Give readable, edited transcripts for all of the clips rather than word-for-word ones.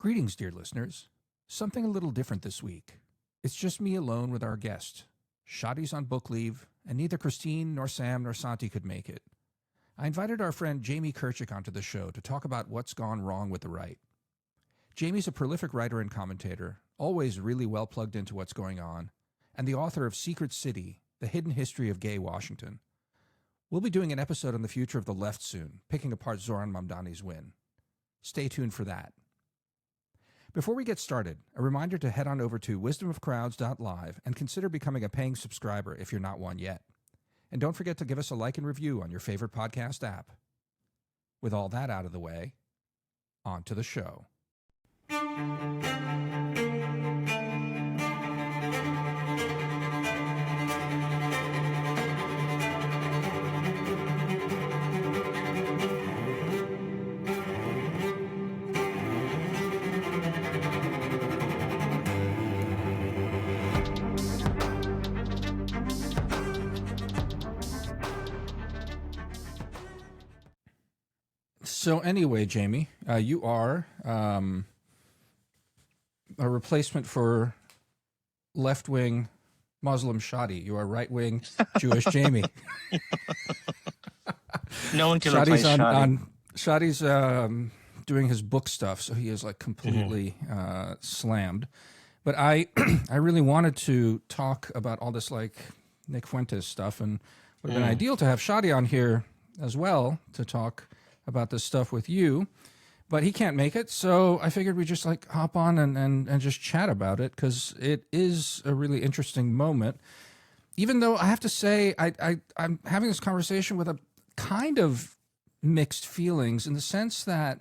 Greetings, dear listeners. Something a little different this week. It's just me alone with our guest. Shadi's on book leave, and neither Christine nor Sam nor Santi could make it. I invited our friend Jamie Kirchick onto the show to talk about what's gone wrong with the right. Jamie's a prolific writer and commentator, always really well plugged into what's going on, and the author of Secret City, The Hidden History of Gay Washington. We'll be doing an episode on the future of the left soon, picking apart Zoran Mamdani's win. Stay tuned for that. Before we get started, a reminder to head on over to wisdomofcrowds.live and consider becoming a paying subscriber if you're not one yet. And don't forget to give us a like and review on your favorite podcast app. With all that out of the way, on to the show. So anyway, Jamie, you are a replacement for left-wing Muslim Shadi. You are right-wing Jewish Jamie. No one can replace Shadi. Shadi's doing his book stuff, so he is like completely slammed. But I really wanted to talk about all this like Nick Fuentes stuff, and would have been ideal to have Shadi on here as well to talk about this stuff with you, but he can't make it, so I figured we'd just like hop on and just chat about it, because it is a really interesting moment, even though I have to say I'm having this conversation with a kind of mixed feelings, in the sense that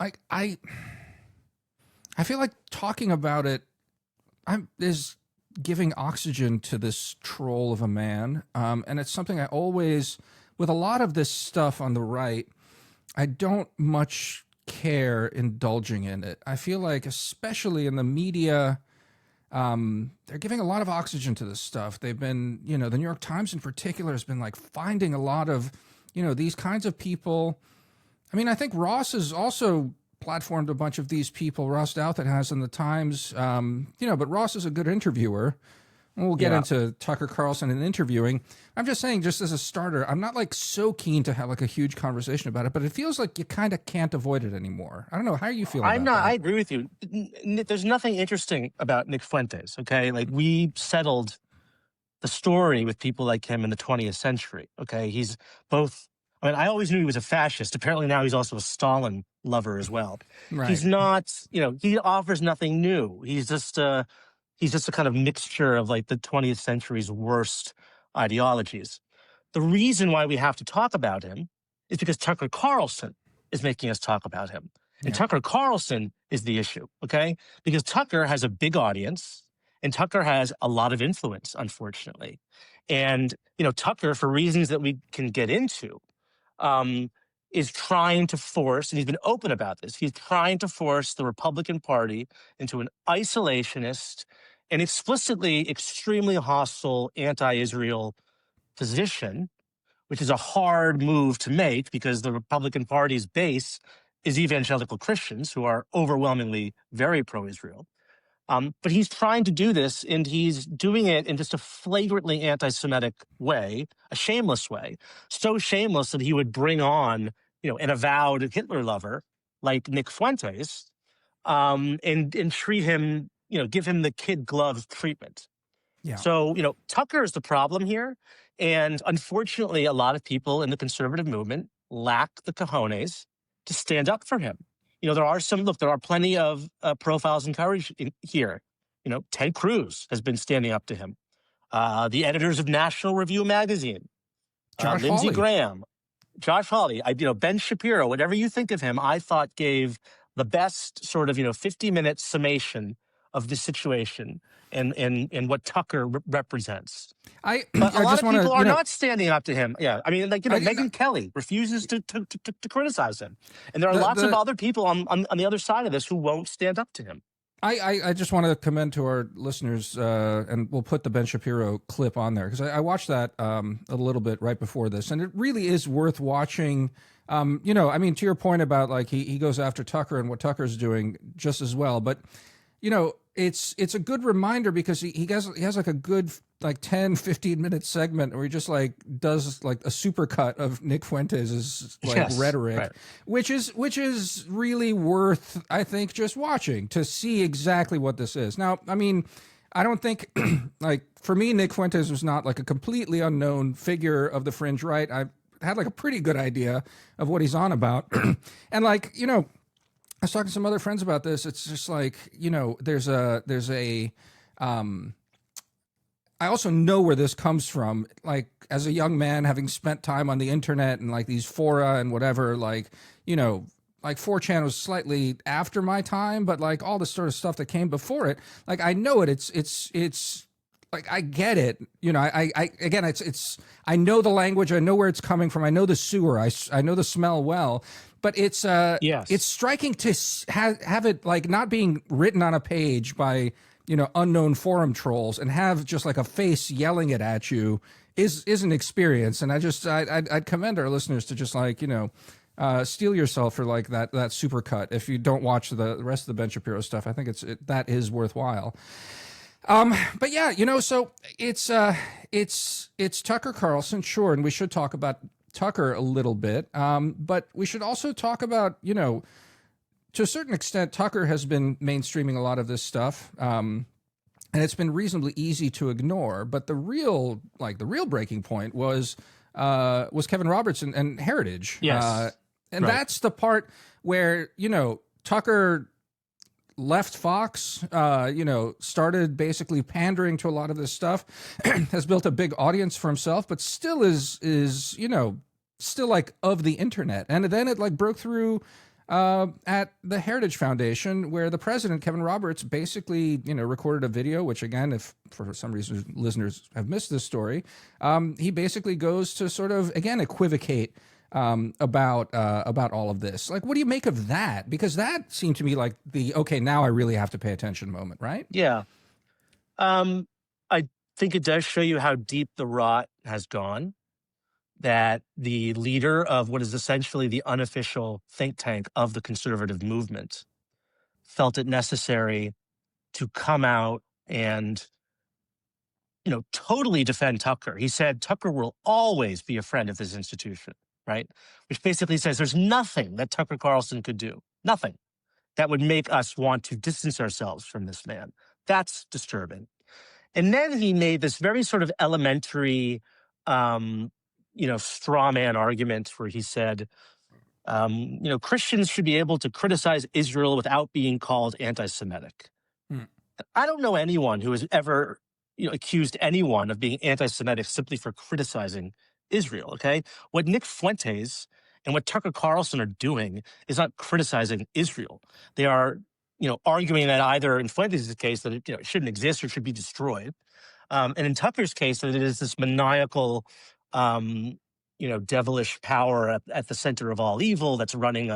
I feel like talking about it is giving oxygen to this troll of a man, and it's something I always, with a lot of this stuff on the right, I don't much care indulging in it. I feel like, especially in the media, they're giving a lot of oxygen to this stuff. They've been, the New York Times in particular has been like finding a lot of, these kinds of people. I mean, I think Ross has also platformed a bunch of these people, Ross Douthat has in the Times, but Ross is a good interviewer. We'll get into Tucker Carlson and interviewing. I'm just saying, just as a starter, I'm not like so keen to have like a huge conversation about it, but it feels like you kind of can't avoid it anymore. I don't know. How are you feeling about that? I agree with you. There's nothing interesting about Nick Fuentes, okay? Like, we settled the story with people like him in the 20th century, okay? He's both, I always knew he was a fascist. Apparently now he's also a Stalin lover as well. Right. He's not, he offers nothing new. He's just a kind of mixture of like the 20th century's worst ideologies. The reason why we have to talk about him is because Tucker Carlson is making us talk about him. And Tucker Carlson is the issue, okay? Because Tucker has a big audience, and Tucker has a lot of influence, unfortunately. And, Tucker, for reasons that we can get into, is trying to force, and he's been open about this, he's trying to force the Republican Party into an isolationist and explicitly extremely hostile anti-Israel position, which is a hard move to make because the Republican Party's base is evangelical Christians who are overwhelmingly very pro-Israel. But he's trying to do this, and he's doing it in just a flagrantly anti-Semitic way, a shameless way, so shameless that he would bring on, an avowed Hitler lover like Nick Fuentes, and treat him, give him the kid gloves treatment. Yeah. So, Tucker is the problem here. And unfortunately, a lot of people in the conservative movement lack the cojones to stand up for him. There are plenty of profiles and courage here. Ted Cruz has been standing up to him. The editors of National Review magazine, Lindsey Graham, Josh Hawley, Ben Shapiro, whatever you think of him, I thought gave the best sort of, 50-minute summation of the situation and what Tucker represents. But a lot of people are not standing up to him. Yeah, Megyn Kelly refuses to criticize him. And there are lots of other people on the other side of this who won't stand up to him. I just want to commend to our listeners, and we'll put the Ben Shapiro clip on there because I watched that a little bit right before this, and it really is worth watching. You know, I mean, to your point about like he goes after Tucker and what Tucker's doing just as well, but you know, it's a good reminder because he has like a good like 10-15 minute segment where he just like does like a supercut of Nick Fuentes' like Yes, rhetoric, right. which is really worth, I think, just watching to see exactly what this is. Now, I mean, I don't think like for me, Nick Fuentes was not like a completely unknown figure of the fringe right. I had like a pretty good idea of what he's on about. And like, you know, I was talking to some other friends about this. It's just like, you know, there's a I also know where this comes from. Like as a young man, having spent time on the internet and like these fora and whatever, like, you know, like 4chan was slightly after my time, but like all the sort of stuff that came before it, like I know it. It's like I get it. You know, I again, it's I know the language. I know where it's coming from. I know the sewer. I know the smell well. But it's Yes. striking to have it like not being written on a page by, you know, unknown forum trolls and have just like a face yelling it at you is an experience. And I'd commend our listeners to just like, you know, steel yourself for like that supercut. If you don't watch the rest of the Ben Shapiro stuff, I think that is worthwhile. But yeah, you know, so it's Tucker Carlson, sure, and we should talk about Tucker a little bit. But we should also talk about, you know, to a certain extent, Tucker has been mainstreaming a lot of this stuff. And it's been reasonably easy to ignore. But the real breaking point was Kevin Roberts and Heritage. Yes. And Right. that's the part where, you know, Tucker left Fox, you know, started basically pandering to a lot of this stuff, has built a big audience for himself, but still is, you know, still like of the internet. And then it like broke through at the Heritage Foundation, where the president, Kevin Roberts, basically, you know, recorded a video, which again, if for some reason listeners have missed this story, he basically goes to sort of, again, equivocate about all of this. Like, what do you make of that? Because that seemed to me like the, okay, now I really have to pay attention moment, right? Yeah. I think it does show you how deep the rot has gone, that the leader of what is essentially the unofficial think tank of the conservative movement felt it necessary to come out and, you know, totally defend Tucker. He said Tucker will always be a friend of this institution, right? Which basically says there's nothing that Tucker Carlson could do, nothing that would make us want to distance ourselves from this man. That's disturbing. And then he made this very sort of elementary, you know, straw man argument where he said, you know, Christians should be able to criticize Israel without being called anti-Semitic. Hmm. I don't know anyone who has ever, you know, accused anyone of being anti-Semitic simply for criticizing Israel. Okay, what Nick Fuentes and what Tucker Carlson are doing is not criticizing Israel. They are, you know, arguing that either in Fuentes' case that it, you know, it shouldn't exist or should be destroyed, and in Tucker's case that it is this maniacal, you know, devilish power at the center of all evil that's running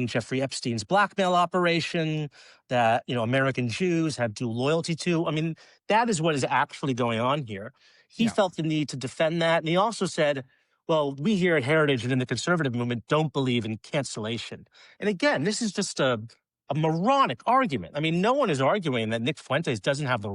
Jeffrey Epstein's blackmail operation, that, you know, American Jews have due loyalty to. I mean, that is what is actually going on here. He Yeah. felt the need to defend that. And he also said, well, we here at Heritage and in the conservative movement don't believe in cancellation. And again, this is just a moronic argument. I mean, no one is arguing that Nick Fuentes doesn't have the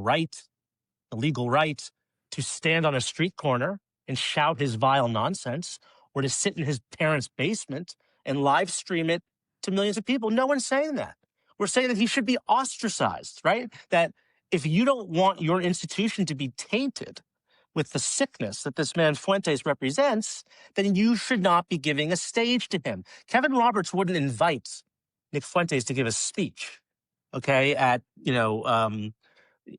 legal right to stand on a street corner and shout his vile nonsense, or to sit in his parents' basement and live stream it to millions of people. No one's saying that. We're saying that he should be ostracized, right? That if you don't want your institution to be tainted with the sickness that this man Fuentes represents, then you should not be giving a stage to him. Kevin Roberts wouldn't invite Nick Fuentes to give a speech, okay, at, you know,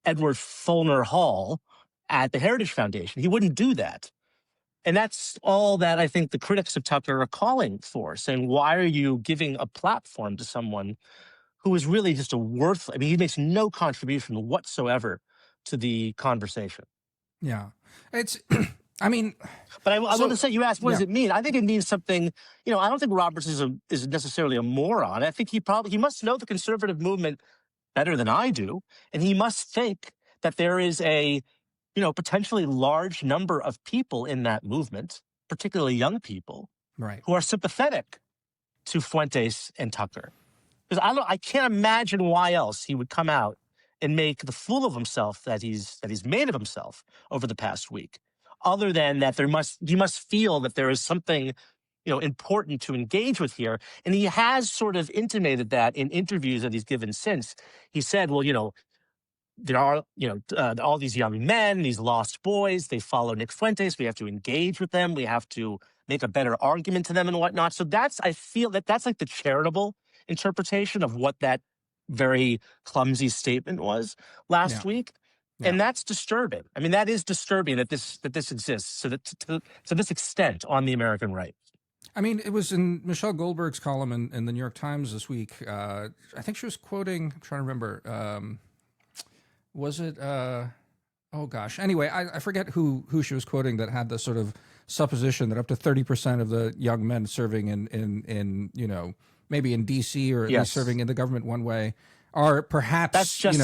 Edward Fulner Hall at the Heritage Foundation. He wouldn't do that. And that's all that I think the critics of Tucker are calling for, saying, why are you giving a platform to someone who is really just a worthless, I mean, he makes no contribution whatsoever to the conversation. Yeah. It's, I mean, But I want to say, you asked, what does yeah. it mean? I think it means something, you know, I don't think Roberts is necessarily a moron. I think he must know the conservative movement better than I do, and he must think that there is a, potentially large number of people in that movement, particularly young people, Right. who are sympathetic to Fuentes and Tucker. Because I can't imagine why else he would come out and make the fool of himself that he's made of himself over the past week, other than that he must feel that there is something, important to engage with here. And he has sort of intimated that in interviews that he's given since. He said, well, there are, all these young men, these lost boys, they follow Nick Fuentes. We have to engage with them. We have to make a better argument to them and whatnot. So I feel that's like the charitable interpretation of what that very clumsy statement was last week. Yeah. And that's disturbing. I mean, that is disturbing that this exists to this extent on the American right. I mean, it was in Michelle Goldberg's column in the New York Times this week. I think she was quoting, I'm trying to remember, was it, oh gosh. Anyway, I forget who she was quoting that had the sort of supposition that up to 30% of the young men serving in maybe in DC or at least serving in the government one way are perhaps that's just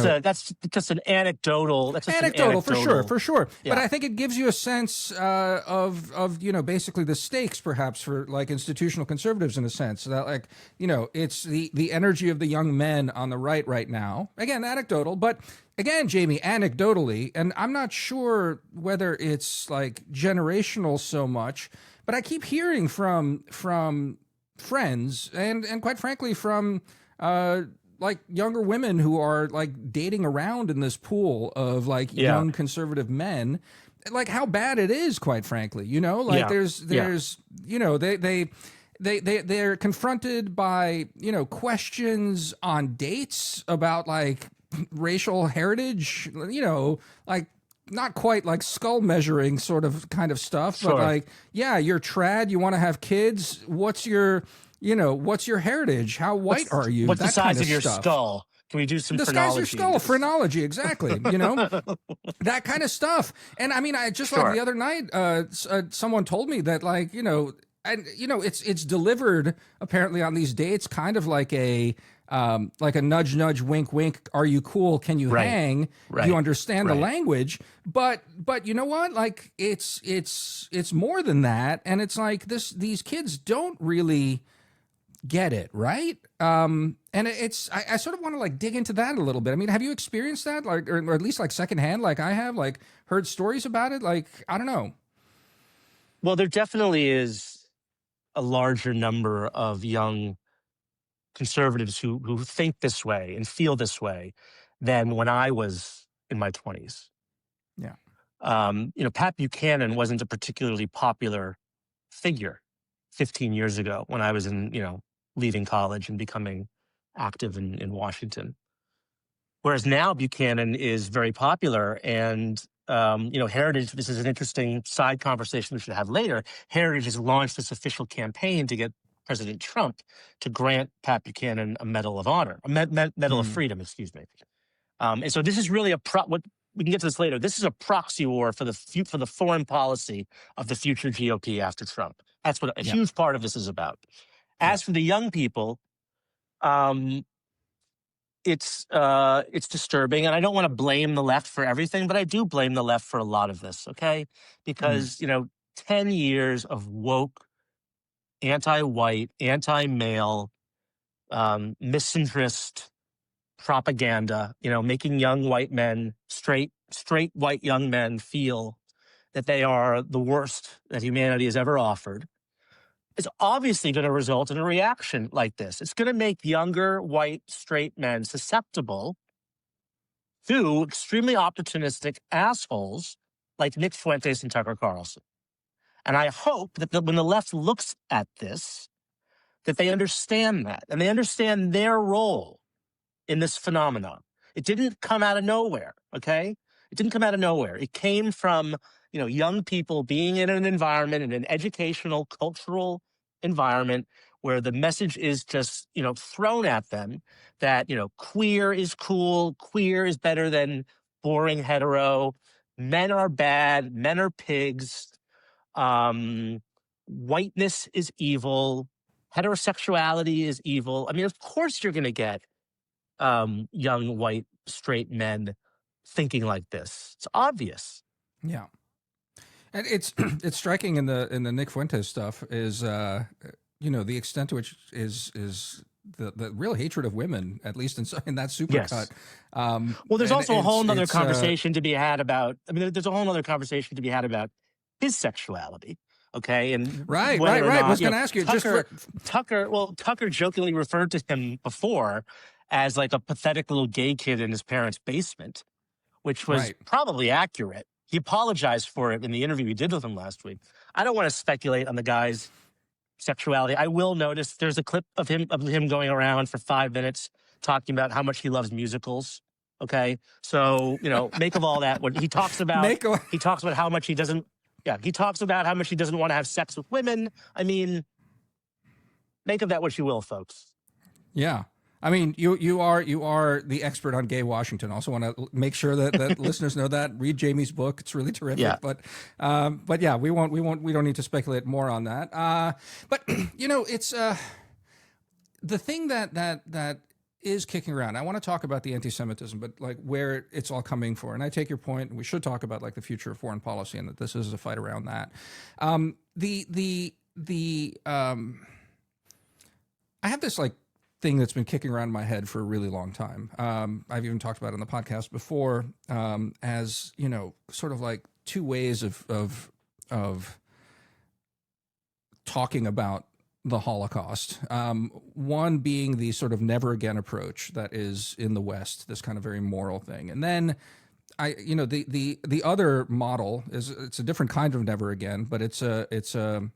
an anecdotal. That's just anecdotal for sure. Yeah. But I think it gives you a sense of basically the stakes perhaps for like institutional conservatives in a sense that like it's the energy of the young men on the right now. Again, anecdotal, but again, Jamie, anecdotally, and I'm not sure whether it's like generational so much, but I keep hearing from friends and quite frankly from like younger women who are like dating around in this pool of like young conservative men, like how bad it is, quite frankly, there's they're confronted by, questions on dates about like racial heritage, like not quite like skull measuring sort of kind of stuff, but like, you're trad, you want to have kids. What's your heritage? How white are you? What's the size of your skull? Can we do some the phrenology? size of your skull, phrenology, exactly. That kind of stuff. And I mean, I just like the other night, someone told me that like, it's delivered apparently on these dates, kind of like a nudge, nudge, wink, wink. Are you cool? Can you hang? Do you understand the language? But you know what? Like it's more than that. And it's like these kids don't really get it, right? And I sort of want to like dig into that a little bit. I mean, have you experienced that, like, or at least like secondhand, like I have, like heard stories about it? Like, I don't know. Well, there definitely is a larger number of young conservatives who think this way and feel this way than when I was in my 20s. Yeah. Pat Buchanan wasn't a particularly popular figure 15 years ago when I was leaving college and becoming active in Washington. Whereas now Buchanan is very popular and, Heritage, this is an interesting side conversation we should have later. Heritage has launched this official campaign to get President Trump to grant Pat Buchanan a Medal of Honor, a Medal of Freedom, excuse me. And so this is really we can get to this later. This is a proxy war for the foreign policy of the future GOP after Trump. That's what a huge part of this is about. As for the young people, it's disturbing, and I don't want to blame the left for everything, but I do blame the left for a lot of this. Okay, because 10 years of woke, anti-white, anti-male, miscentrist propaganda, making young white men, straight white young men feel that they are the worst that humanity has ever offered, is obviously going to result in a reaction like this. It's going to make younger white straight men susceptible to extremely opportunistic assholes like Nick Fuentes and Tucker Carlson. And I hope that when the left looks at this, that they understand that and they understand their role in this phenomenon. It didn't come out of nowhere, okay? It didn't come out of nowhere. It came from, young people being in an environment, in an educational, cultural environment where the message is just, thrown at them that, queer is cool, queer is better than boring hetero, men are bad, men are pigs, whiteness is evil, heterosexuality is evil. I mean, of course you're going to get young white straight men thinking like this. It's obvious. Yeah. And it's it's striking in the Nick Fuentes stuff is the extent to which is the real hatred of women, at least in that supercut. Yes. Well, there's also a whole nother it's conversation to be had about. I mean, there's a whole other conversation to be had about his sexuality. Okay, and right. whether or I not, was going to ask you Tucker jokingly referred to him before as like a pathetic little gay kid in his parents' basement, which was right. probably accurate. He apologized for it in the interview we did with him last week. I don't want to speculate on the guy's sexuality. I will notice there's a clip of him going around for 5 minutes talking about how much he loves musicals. Okay, so make of all that what he talks about. He talks about how much he doesn't. Yeah, he talks about how much he doesn't want to have sex with women. I mean, make of that what you will, folks. Yeah. I mean, you are the expert on gay Washington. Also want to make sure that listeners know that. Read Jamie's book; it's really terrific. Yeah. But yeah, we don't need to speculate more on that. But it's the thing that is kicking around. I want to talk about the anti-Semitism, but like where it's all coming for. And I take your point. And we should talk about like the future of foreign policy, and that this is a fight around that. I have this like thing that's been kicking around in my head for a really long time. I've even talked about it on the podcast before, as sort of like two ways of talking about the Holocaust. One being the sort of never again approach that is in the West, this kind of very moral thing, and then the other model is it's a different kind of never again, but it's a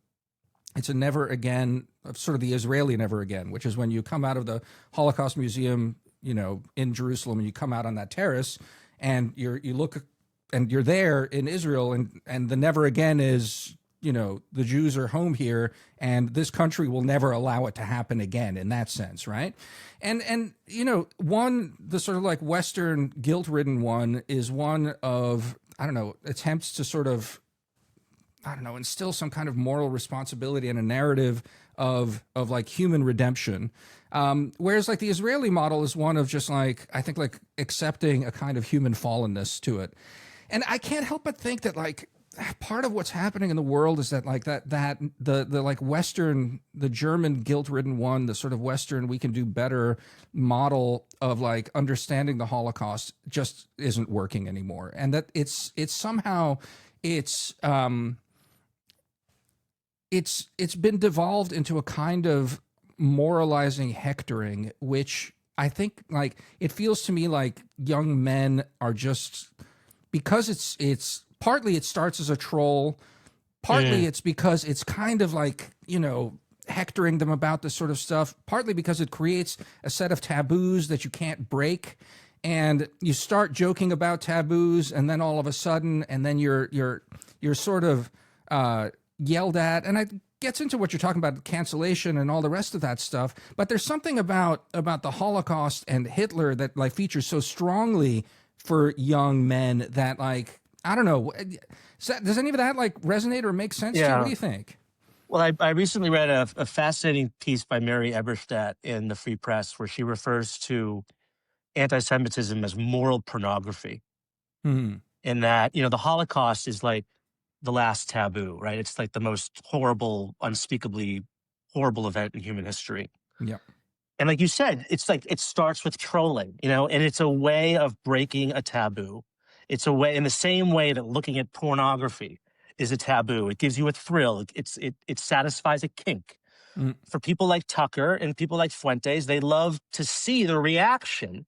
never again, sort of the Israeli never again, which is when you come out of the Holocaust Museum, in Jerusalem, and you come out on that terrace, and you look, and you're there in Israel, and the never again is, the Jews are home here, and this country will never allow it to happen again. In that sense, right? And the sort of like Western guilt-ridden one is one of attempts to sort of instill some kind of moral responsibility and a narrative of like human redemption. Whereas like the Israeli model is one of just like, I think like accepting a kind of human fallenness to it. And I can't help but think that like part of what's happening in the world is that like that the like Western, the German guilt-ridden one, the sort of Western we can do better model of like understanding the Holocaust just isn't working anymore. And that it's somehow it's been devolved into a kind of moralizing hectoring, which I think like it feels to me like young men are just, because it's partly it starts as a troll, partly it's because it's kind of like hectoring them about this sort of stuff, partly because it creates a set of taboos that you can't break, and you start joking about taboos, and then all of a sudden, and then you're sort of yelled at, and it gets into what you're talking about, cancellation and all the rest of that stuff. But there's something about the Holocaust and Hitler that like features so strongly for young men that like, I don't know, does any of that like resonate or make sense to you? What do you think? Well, I recently read a fascinating piece by Mary Eberstadt in the Free Press where she refers to anti-Semitism as moral pornography. In that, the Holocaust is like the last taboo, right? It's like the most horrible, unspeakably horrible event in human history. Yeah. And like you said, it's like it starts with trolling, and it's a way of breaking a taboo. It's a way, in the same way that looking at pornography is a taboo. It gives you a thrill. It satisfies a kink. For people like Tucker and people like Fuentes, they love to see the reaction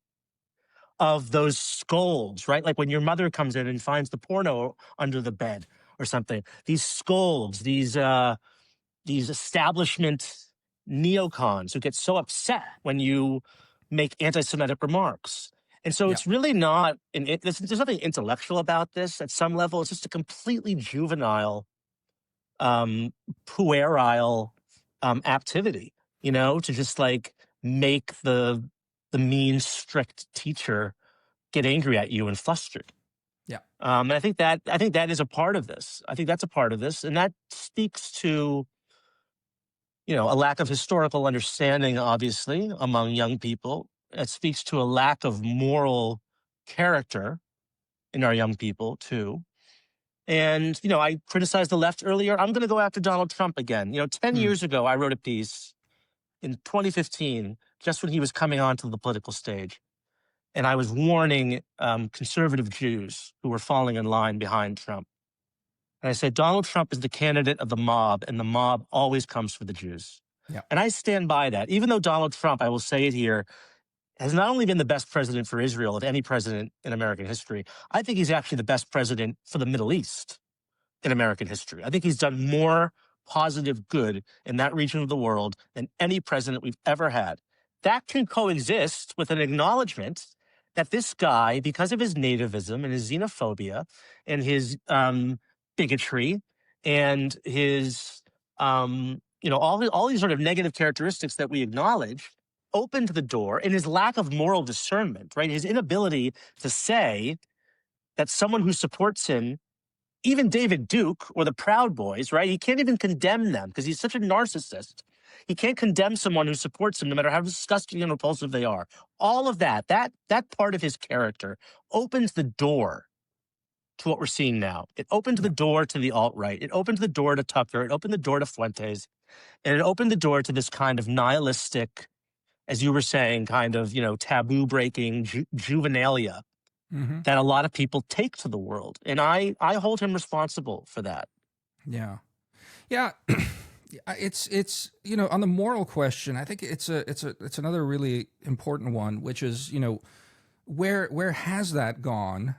of those scolds, right? Like when your mother comes in and finds the porno under the bed or something. These scolds, these establishment neocons who get so upset when you make anti-Semitic remarks. And so it's really not, there's nothing intellectual about this at some level. It's just a completely juvenile, puerile activity, to just like make the mean, strict teacher get angry at you and flustered. Yeah. And I think that is a part of this. I think that's a part of this. And that speaks to, a lack of historical understanding, obviously, among young people. It speaks to a lack of moral character in our young people too. And, I criticized the left earlier. I'm going to go after Donald Trump again. 10 Mm, years ago, I wrote a piece in 2015, just when he was coming onto the political stage. And I was warning conservative Jews who were falling in line behind Trump. And I said, Donald Trump is the candidate of the mob, and the mob always comes for the Jews. yeah. And I stand by that. Even though Donald Trump, I will say it here, has not only been the best president for Israel of any president in American history, I think he's actually the best president for the Middle East in American history. I think he's done more positive good in that region of the world than any president we've ever had. That can coexist with an acknowledgement that this guy, because of his nativism and his xenophobia and his bigotry and his, all these sort of negative characteristics that we acknowledge, opened the door, and his lack of moral discernment, right? His inability to say that someone who supports him, even David Duke or the Proud Boys, right? He can't even condemn them because he's such a narcissist. He can't condemn someone who supports him, no matter how disgusting and repulsive they are. All of that part of his character opens the door to what we're seeing now. It opened the door to the alt-right. It opened the door to Tucker. It opened the door to Fuentes. And it opened the door to this kind of nihilistic, as you were saying, kind of, taboo-breaking juvenalia Mm-hmm. that a lot of people take to the world. And I hold him responsible for that. Yeah. Yeah. It's on the moral question, I think it's another really important one, which is, where has that gone?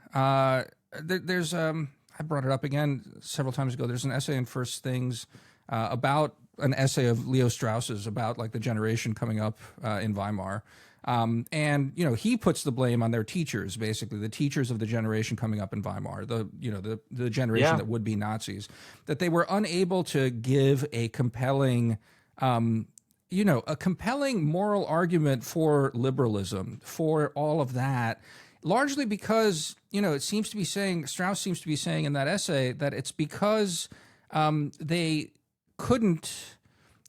There's I brought it up again several times ago. There's an essay in First Things about an essay of Leo Strauss's about like the generation coming up in Weimar. And he puts the blame on their teachers, basically the teachers of the generation coming up in Weimar, the generation that would be Nazis, that they were unable to give a compelling, a compelling moral argument for liberalism, for all of that, largely because Strauss seems to be saying in that essay that it's because they couldn't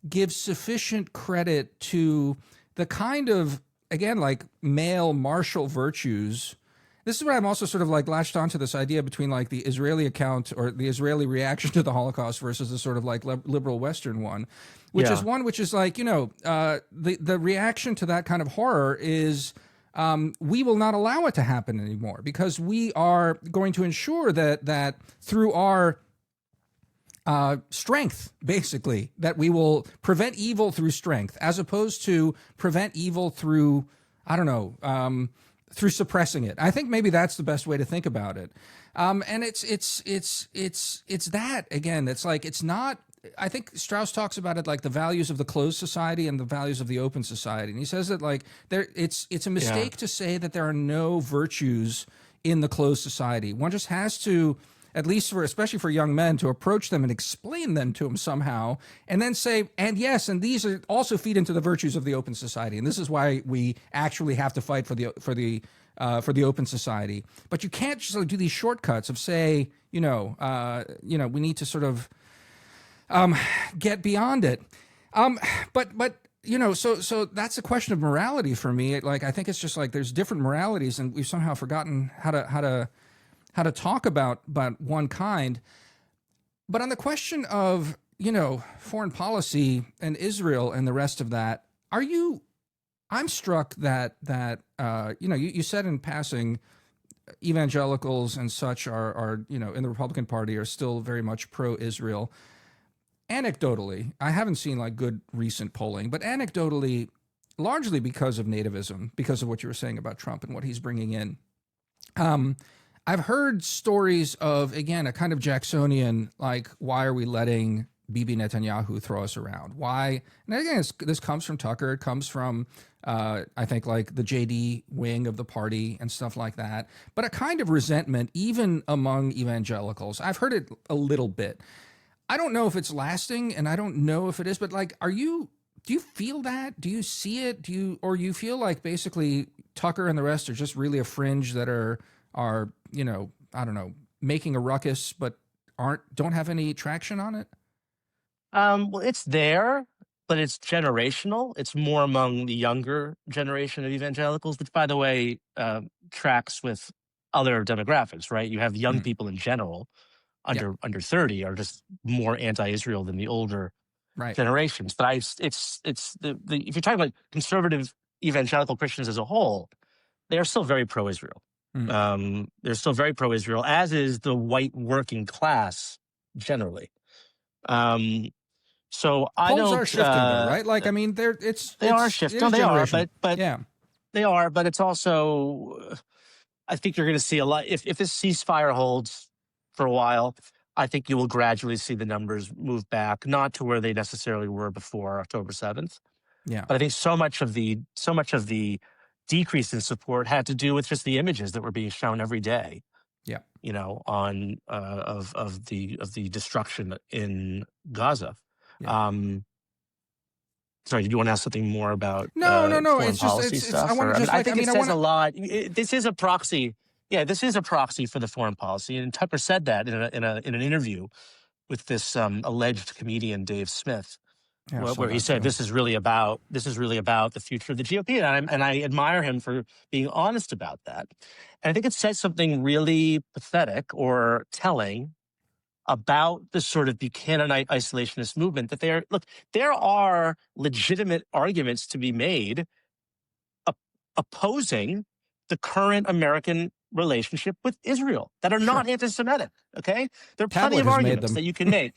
give sufficient credit to the kind of, again, like male martial virtues. This is where I'm also sort of like latched onto this idea between like the Israeli account or the Israeli reaction to the Holocaust versus the sort of like liberal Western one, which is one which is like, the reaction to that kind of horror is we will not allow it to happen anymore because we are going to ensure that through our strength, basically, that we will prevent evil through strength, as opposed to prevent evil through, through suppressing it. I think maybe that's the best way to think about it. And it's that again. It's like it's not. I think Strauss talks about it like the values of the closed society and the values of the open society, and he says that like it's a mistake to say that there are no virtues in the closed society. One just has to, at least especially for young men, to approach them and explain them to them somehow, and then say, and yes, and these are also feed into the virtues of the open society, and this is why we actually have to fight for the open society. But you can't just do these shortcuts of say, we need to sort of get beyond it. But so that's a question of morality for me. Like I think it's just like there's different moralities, and we've somehow forgotten how to talk about one kind. But on the question of, foreign policy and Israel and the rest of that, I'm struck that you said in passing, evangelicals and such are in the Republican Party are still very much pro-Israel. Anecdotally, I haven't seen like good recent polling, but anecdotally, largely because of nativism, because of what you were saying about Trump and what he's bringing in. I've heard stories of, again, a kind of Jacksonian, like, why are we letting Bibi Netanyahu throw us around? Why? And again, this comes from Tucker. It comes from, I think, like the JD wing of the party and stuff like that. But a kind of resentment, even among evangelicals. I've heard it a little bit. I don't know if it's lasting, and I don't know if it is, but like, do you feel that? Do you see it? Or you feel like basically Tucker and the rest are just really a fringe that are I don't know, making a ruckus, but don't have any traction on it? Well, it's there. but it's generational. It's more among the younger generation of evangelicals, which, by the way, tracks with other demographics, right? You have young Mm. people in general Yeah. under 30 are just more anti-Israel than the older Right. generations. But it's the if you're talking about conservative evangelical Christians as a whole, they are still very pro-Israel. Mm. They're still very pro-Israel, as is the white working class generally. Um, so I Polls are don't. shifting though, right? Like, I mean, it They are is shifting. No, they are, generational. but Yeah. they are. But it's also. I think you're going to see a lot if this ceasefire holds for a while. I think you will gradually see the numbers move back, not to where they necessarily were before October 7th. Yeah. But I think so much of the decrease in support had to do with just the images that were being shown every day. Yeah. On of the destruction in Gaza. Yeah. Um, Sorry, did you want to ask something more about No, no, no. foreign It's just policy I stuff? want to Or I mean, just I like I think it mean I says want a to lot. This is a proxy. Yeah, this is a proxy for the foreign policy, and Tucker said that in an interview with this alleged comedian Dave Smith, yeah, I saw where he that said too. this is really about the future of the GOP, and I admire him for being honest about that. And I think it says something really pathetic or telling about the sort of Buchananite isolationist movement that there are legitimate arguments to be made op- opposing the current American relationship with Israel that are Sure. not anti-Semitic. Okay, there are plenty Tablet of has made arguments them. that you can make.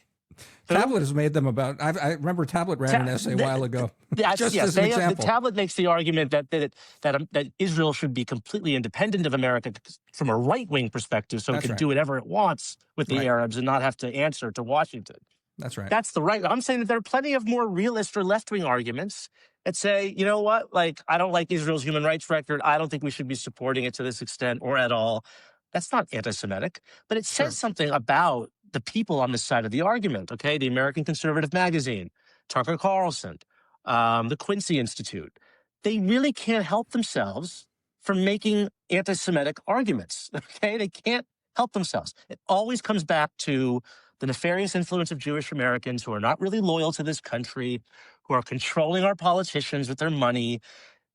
Who? Tablet has made them about. I remember Tablet ran an Ta- essay a th- while ago, That's just yes. as an The example. tablet makes the argument that Israel should be completely independent of America from a right wing perspective, so it That's can right. do whatever it wants with the Right. Arabs and not have to answer to Washington. That's right. That's the right. I'm saying that there are plenty of more realist or left wing arguments that say, you know what, like, I don't like Israel's human rights record. I don't think we should be supporting it to this extent or at all. That's not anti Semitic, but it says Sure. something about the people on this side of the argument. Okay. The American Conservative Magazine, Tucker Carlson, the Quincy Institute. They really can't help themselves from making anti Semitic arguments. Okay. They can't help themselves. It always comes back to the nefarious influence of Jewish Americans who are not really loyal to this country, who are controlling our politicians with their money.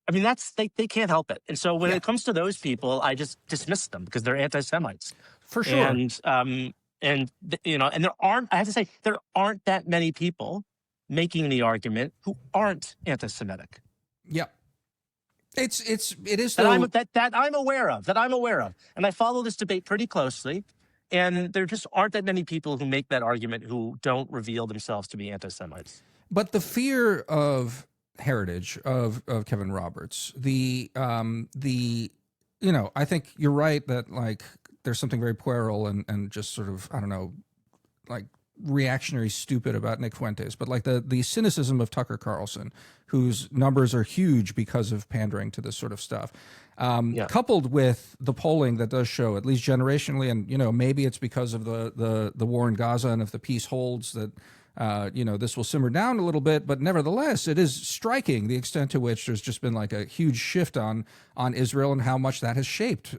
I mean, they can't help it. And so when Yeah. it comes to those people, I just dismiss them because they're anti-Semites. For sure. And I have to say, there aren't that many people making the argument who aren't anti-Semitic. Yeah. It is That though. I'm aware of, and I follow this debate pretty closely. And there just aren't that many people who make that argument who don't reveal themselves to be anti-Semites. But the fear of heritage of Kevin Roberts, I think you're right that like there's something very puerile and just sort of, I don't know, like reactionary stupid about Nick Fuentes, but like the cynicism of Tucker Carlson, whose numbers are huge because of pandering to this sort of stuff, coupled with the polling that does show, at least generationally, and maybe it's because of the war in Gaza, and if the peace holds, that this will simmer down a little bit, but nevertheless, it is striking the extent to which there's just been like a huge shift on Israel and how much that has shaped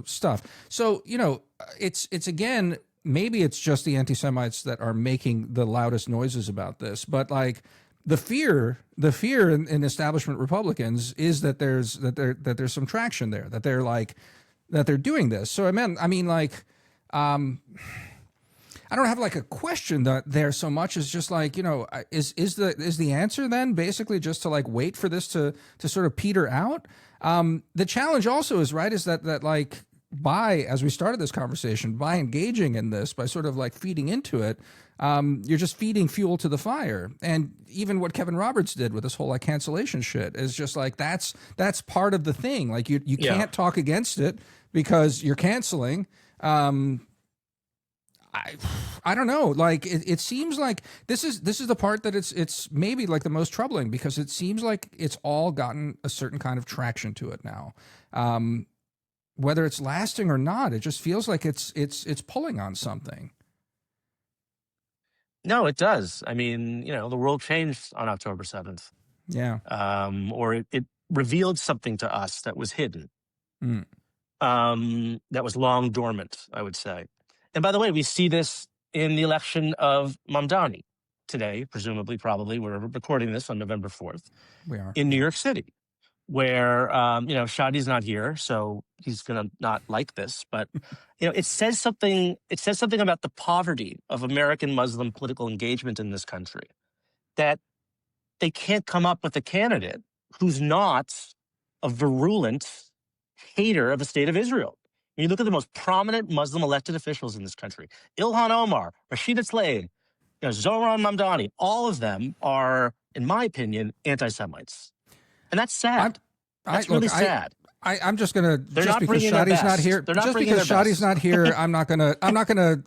stuff. So it's again. Maybe it's just the anti-Semites that are making the loudest noises about this, but like the fear in establishment Republicans is that there's some traction there, that they're doing this. So I mean, like, I don't have like a question there so much as just like, is the answer then basically just to like wait for this to sort of peter out? The challenge also is that like, as we started this conversation, by engaging in this, by sort of like feeding into it, you're just feeding fuel to the fire. And even what Kevin Roberts did with this whole like cancellation shit is just like, that's part of the thing. Like you can't talk against it because you're canceling. I don't know. Like it seems like this is the part that it's maybe like the most troubling, because it seems like it's all gotten a certain kind of traction to it now. Whether it's lasting or not, it just feels like it's pulling on something. No, it does. I mean, the world changed on October 7th. Yeah. Or it revealed something to us that was hidden, Mm. that was long dormant, I would say. And by the way, we see this in the election of Mamdani today, presumably, probably, we're recording this on November 4th, We are. in New York City, where, Shadi's not here, so he's going to not like this. But, it says something about the poverty of American Muslim political engagement in this country, that they can't come up with a candidate who's not a virulent hater of the state of Israel. When you look at the most prominent Muslim elected officials in this country, Ilhan Omar, Rashida Tlaib, Zohran Mamdani, all of them are, in my opinion, anti-Semites. And that's sad. That's really sad. I'm just gonna just because bringing their Shadi's not best. here. They're not Just bringing because their Shadi's best. not here, I'm not gonna.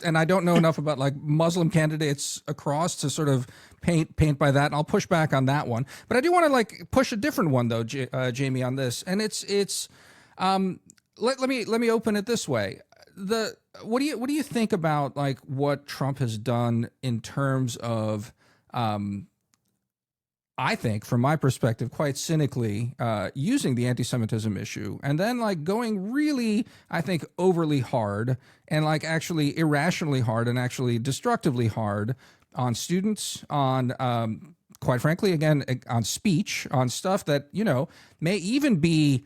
And I don't know enough about like Muslim candidates across to sort of paint by that. And I'll push back on that one. But I do want to like push a different one though, Jamie, on this. And let me open it this way. What do you think about like what Trump has done in terms of I think, from my perspective, quite cynically, using the anti-Semitism issue and then like going really, I think, overly hard and like actually irrationally hard and actually destructively hard on students, on, quite frankly, again, on speech, on stuff that, may even be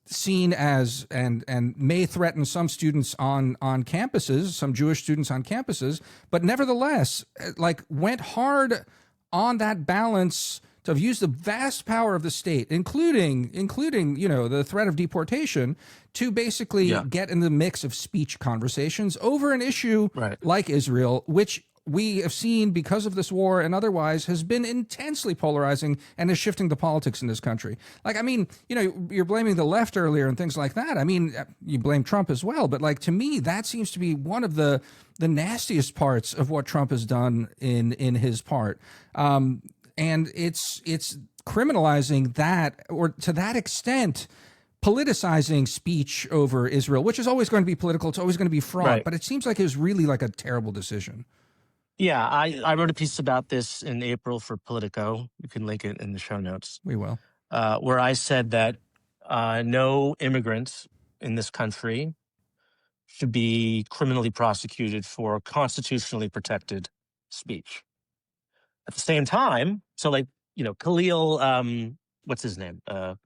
seen as and may threaten some students on campuses, some Jewish students on campuses, but nevertheless, like went hard on that balance to have used the vast power of the state, including the threat of deportation, to basically get in the mix of speech conversations over an issue like Israel, which we have seen because of this war and otherwise has been intensely polarizing and is shifting the politics in this country. Like, I mean, you're blaming the left earlier and things like that. I mean, you blame Trump as well, but like to me, that seems to be one of the nastiest parts of what Trump has done in his part. And it's criminalizing that, or to that extent, politicizing speech over Israel, which is always going to be political. It's always going to be fraught, but it seems like it was really like a terrible decision. Yeah, I wrote a piece about this in April for Politico. You can link it in the show notes. We will. Where I said that no immigrant in this country should be criminally prosecuted for constitutionally protected speech. At the same time, so like, Khalil, what's his name at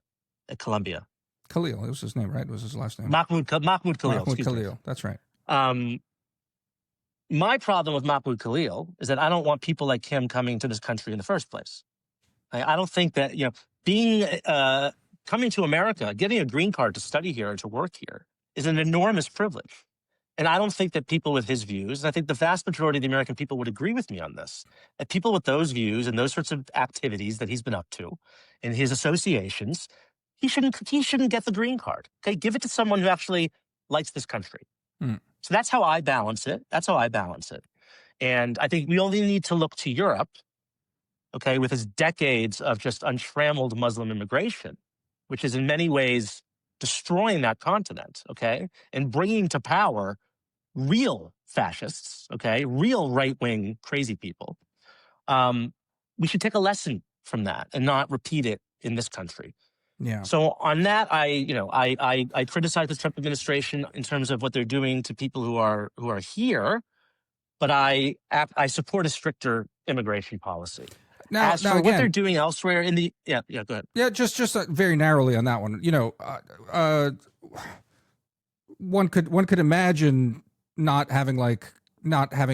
Columbia? Khalil, it was his name, right? It was his last name. Mahmoud Khalil. Mahmoud Khalil, that's right. My problem with Mahmoud Khalil is that I don't want people like him coming to this country in the first place. I don't think that, coming to America, getting a green card to study here and to work here is an enormous privilege. And I don't think that people with his views, and I think the vast majority of the American people would agree with me on this, that people with those views and those sorts of activities that he's been up to in his associations, he shouldn't get the green card. Okay, give it to someone who actually likes this country. So that's how I balance it. And I think we only need to look to Europe, okay, with its decades of just untrammeled Muslim immigration, which is in many ways destroying that continent, okay, and bringing to power real fascists, okay, real right-wing crazy people. We should take a lesson from that and not repeat it in this country. Yeah. So on that, I criticize the Trump administration in terms of what they're doing to people who are here, but I support a stricter immigration policy. Now for again, what they're doing elsewhere in the go ahead. Yeah, just very narrowly on that one. One could imagine not having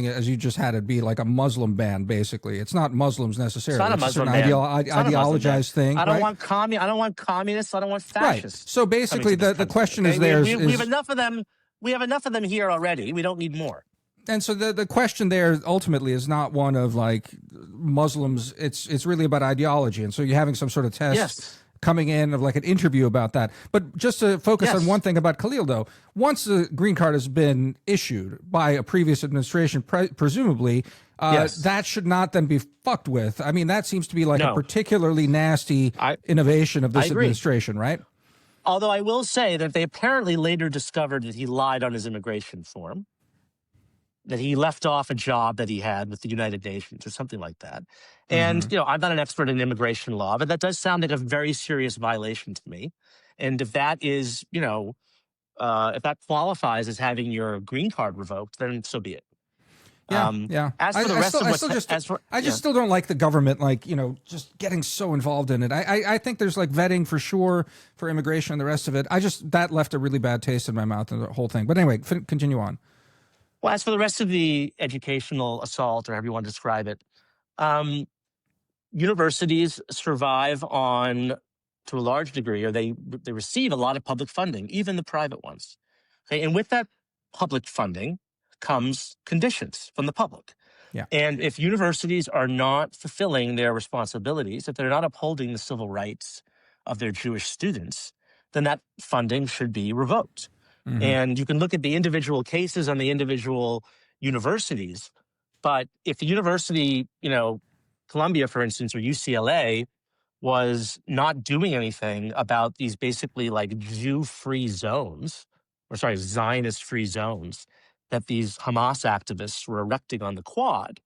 it as you just had it be like a Muslim ban. Basically, it's not Muslims necessarily. It's not a Muslim ban. Ideologized thing. I don't right? want I don't want communists. I don't want fascists. Right. So basically, the question is we have enough of them. We have enough of them here already. We don't need more. And so the question there ultimately is not one of like Muslims. It's really about ideology. And so you're having some sort of test coming in of like an interview about that. But just to focus on one thing about Khalil, though, once the green card has been issued by a previous administration, presumably, that should not then be fucked with. I mean, that seems to be like a particularly nasty innovation of this administration, right? Although I will say that they apparently later discovered that he lied on his immigration form, that he left off a job that he had with the United Nations or something like that. And, I'm not an expert in immigration law, but that does sound like a very serious violation to me. And if that is, if that qualifies as having your green card revoked, then so be it. Yeah, yeah. As for the rest of what's, as for, I just still don't like the government, like, just getting so involved in it. I think there's like vetting for sure for immigration and the rest of it. That left a really bad taste in my mouth and the whole thing. But anyway, continue on. well, as for the rest of the educational assault, or however you want to describe it, universities survive on, to a large degree, or they receive a lot of public funding, even the private ones. Okay, and with that public funding comes conditions from the public. Yeah. And if universities are not fulfilling their responsibilities, if they're not upholding the civil rights of their Jewish students, then that funding should be revoked. Mm-hmm. And you can look at the individual cases on the individual universities, but if the university, Columbia, for instance, or UCLA, was not doing anything about these basically like Jew-free zones, Zionist-free zones that these Hamas activists were erecting on the Quad,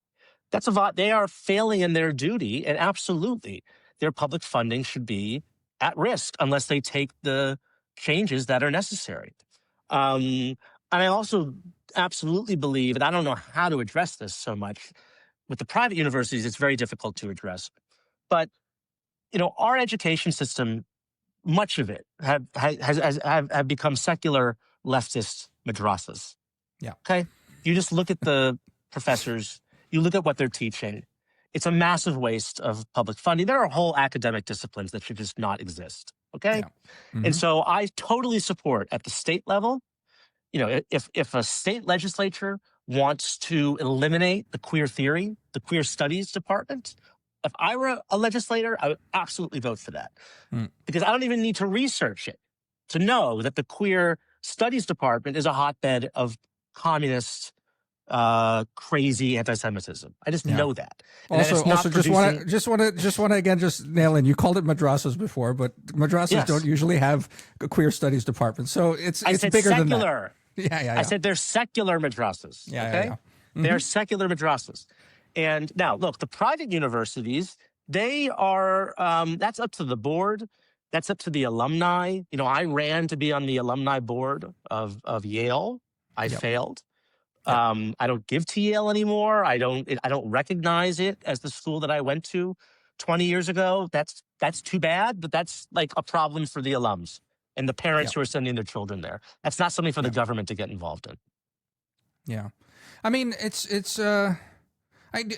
they are failing in their duty, and absolutely their public funding should be at risk unless they take the changes that are necessary. And I also absolutely believe, and I don't know how to address this so much, with the private universities, it's very difficult to address. But, our education system, much of it have become secular leftist madrasas. Yeah. Okay. You just look at the professors, you look at what they're teaching. It's a massive waste of public funding. There are whole academic disciplines that should just not exist. Okay. Yeah. Mm-hmm. And so I totally support at the state level, if a state legislature wants to eliminate the queer theory, the queer studies department, if I were a legislator, I would absolutely vote for that. Because I don't even need to research it to know that the queer studies department is a hotbed of communist, crazy anti-Semitism. I just know that. And also, just want to again just nail in. You called it madrasas before, but madrasas don't usually have a queer studies department, so it's bigger secular. than that. Yeah. I said they're secular madrasas. Yeah, okay, Mm-hmm. They're secular madrasas. And now, look, the private universities, they are. That's up to the board. That's up to the alumni. I ran to be on the alumni board of Yale. I failed. I don't give to Yale anymore. I don't recognize it as the school that I went to 20 years ago. That's too bad, but that's like a problem for the alums and the parents who are sending their children there. That's not something for the government to get involved in. Yeah. I mean,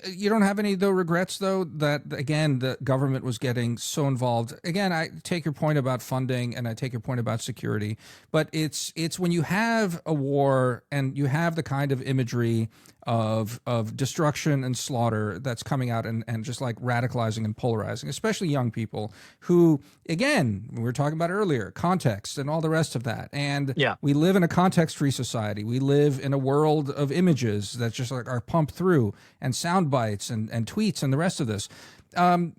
you don't have any regrets though that again the government was getting so involved. Again, I take your point about funding and I take your point about security, but it's when you have a war and you have the kind of imagery of destruction and slaughter that's coming out and just like radicalizing and polarizing, especially young people who, again, we were talking about earlier, context and all the rest of that. And we live in a context-free society. We live in a world of images that just like are pumped through and sound bites and tweets and the rest of this. And